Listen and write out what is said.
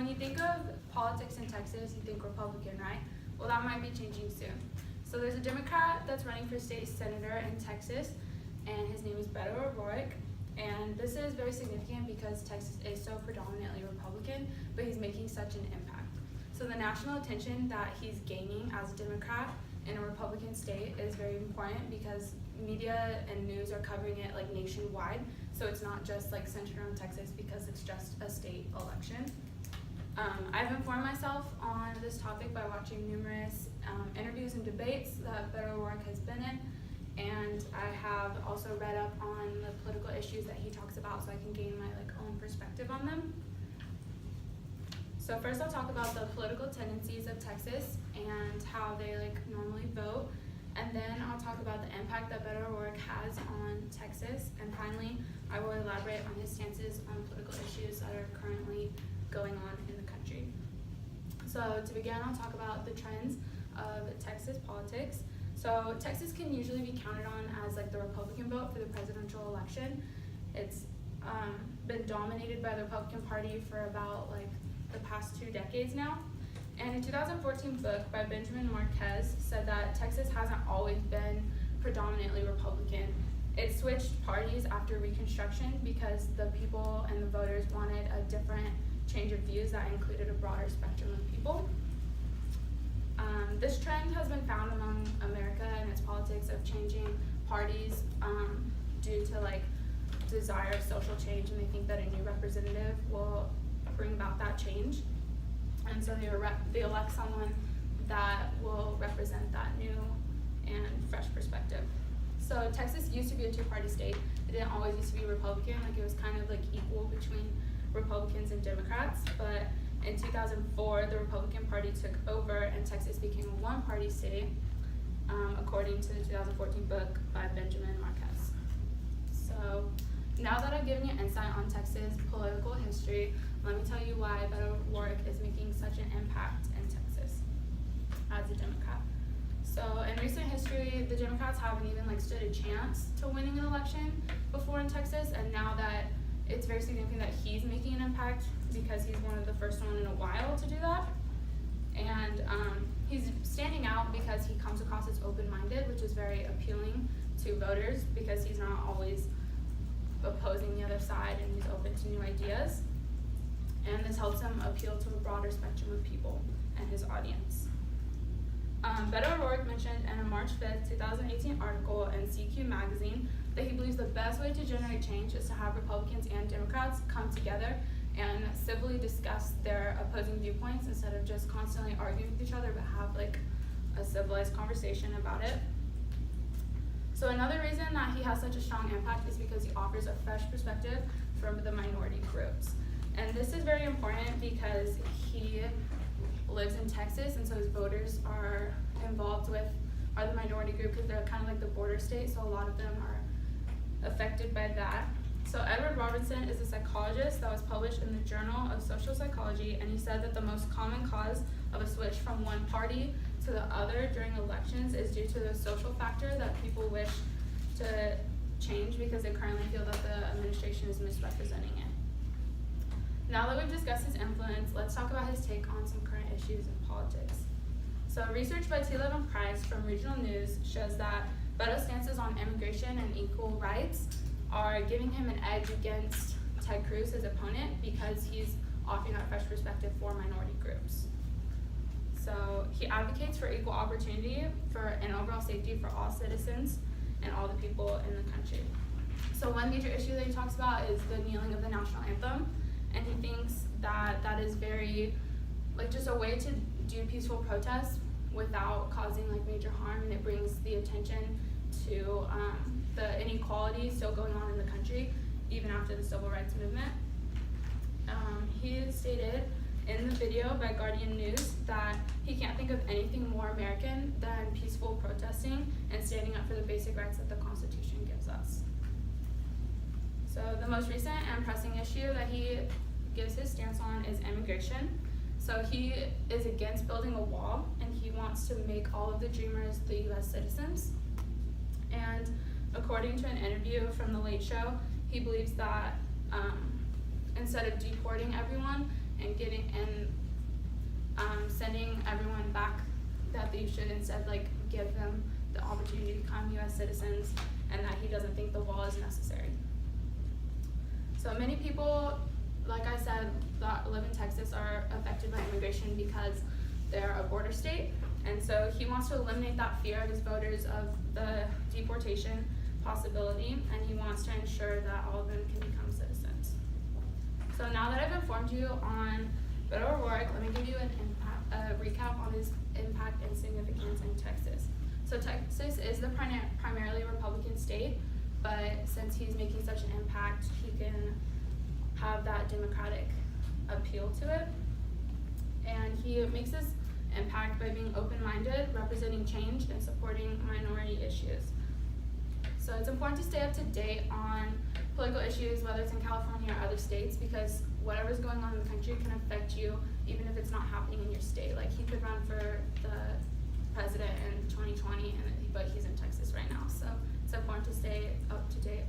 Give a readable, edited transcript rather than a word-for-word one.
when you think of politics in Texas, you think Republican, right? Well, that might be changing soon. So there's a Democrat that's running for state senator in Texas, and his name is Beto O'Rourke. And this is very significant because Texas is so predominantly Republican, but he's making such an impact. So the national attention that he's gaining as a Democrat in a Republican state is very important because media and news are covering it like nationwide. So it's not just like centered around Texas because it's just a state election. I've informed myself on this topic by watching numerous interviews and debates that Beto O'Rourke has been in, and I have also read up on the political issues that he talks about so I can gain my own perspective on them. So first I'll talk about the political tendencies of Texas and how they normally vote, and then I'll talk about the impact that Beto O'Rourke has on Texas, and finally I will elaborate on his stances on political issues that are currently going on in the country. So to begin, I'll talk about the trends of Texas politics. So Texas can usually be counted on as the Republican vote for the presidential election. It's been dominated by the Republican Party for about the past 2 decades now. And a 2014 book by Benjamin Marquez said that Texas hasn't always been predominantly Republican. It switched parties after Reconstruction because the people and the voters wanted a different change of views that included a broader spectrum of people. This trend has been found among America and its politics of changing parties due to desire of social change, and they think that a new representative will bring about that change. And so they elect someone that will represent that new and fresh perspective. So Texas used to be a 2-party state. It didn't always used to be Republican, it was kind of equal between Republicans and Democrats, but in 2004, the Republican Party took over and Texas became a 1-party state, according to the 2014 book by Benjamin Marquez. So now that I've given you insight on Texas political history, let me tell you why Beto O'Rourke is making such an impact in Texas as a Democrat. So in recent history, the Democrats haven't even stood a chance to winning an election before in Texas, and now that it's very significant that he's making an impact because he's one of the first one in a while to do that. And he's standing out because he comes across as open-minded, which is very appealing to voters because he's not always opposing the other side and he's open to new ideas. And this helps him appeal to a broader spectrum of people and his audience. Beto O'Rourke mentioned in a March 5th, 2018 article in CQ magazine that he believes the best way to generate change is to have Republicans and Democrats come together and civilly discuss their opposing viewpoints instead of just constantly arguing with each other, but have a civilized conversation about it. So another reason that he has such a strong impact is because he offers a fresh perspective from the minority groups. And this is very important because he lives in Texas, and so his voters are involved with the minority group because they're kind of the border state, so a lot of them are affected by that. So Edward Robinson is a psychologist that was published in the Journal of Social Psychology, and he said that the most common cause of a switch from one party to the other during elections is due to the social factor that people wish to change because they currently feel that the administration is misrepresenting it. Now that we've discussed his influence, let's talk about his take on some current issues in politics. So research by T. Levin Price from Regional News shows that Beto's stances on immigration and equal rights are giving him an edge against Ted Cruz, his opponent, because he's offering that fresh perspective for minority groups. So he advocates for equal opportunity and overall safety for all citizens and all the people in the country. So one major issue that he talks about is the kneeling of the national anthem, and he thinks that that is very, just a way to do peaceful protests without causing major harm, and it brings the attention to the inequality still going on in the country, even after the civil rights movement. He stated in the video by Guardian News that he can't think of anything more American than peaceful protesting and standing up for the basic rights that the Constitution gives us. So the most recent and pressing issue that he gives his stance on is immigration. So he is against building a wall, and he wants to make all of the Dreamers the U.S. citizens. And according to an interview from The Late Show, he believes that instead of deporting everyone and sending everyone back, that they should instead like give them the opportunity to become U.S. citizens, and that he doesn't think the wall is necessary. So many people, like I said, that live in Texas are affected by immigration because they're a border state, and so he wants to eliminate that fear of his voters of the deportation possibility, and he wants to ensure that all of them can become citizens. So now that I've informed you on Beto O'Rourke, let me give you a recap on his impact and significance in Texas. So Texas is the primarily Republican state, but since he's making such an impact, he can have that Democratic appeal to it. And he makes this impact by being open-minded, representing change, and supporting minority issues. So it's important to stay up to date on political issues, whether it's in California or other states, because whatever's going on in the country can affect you, even if it's not happening in your state. Like, he could run for the president in 2020, but he's in Texas right now. So it's important to stay up to date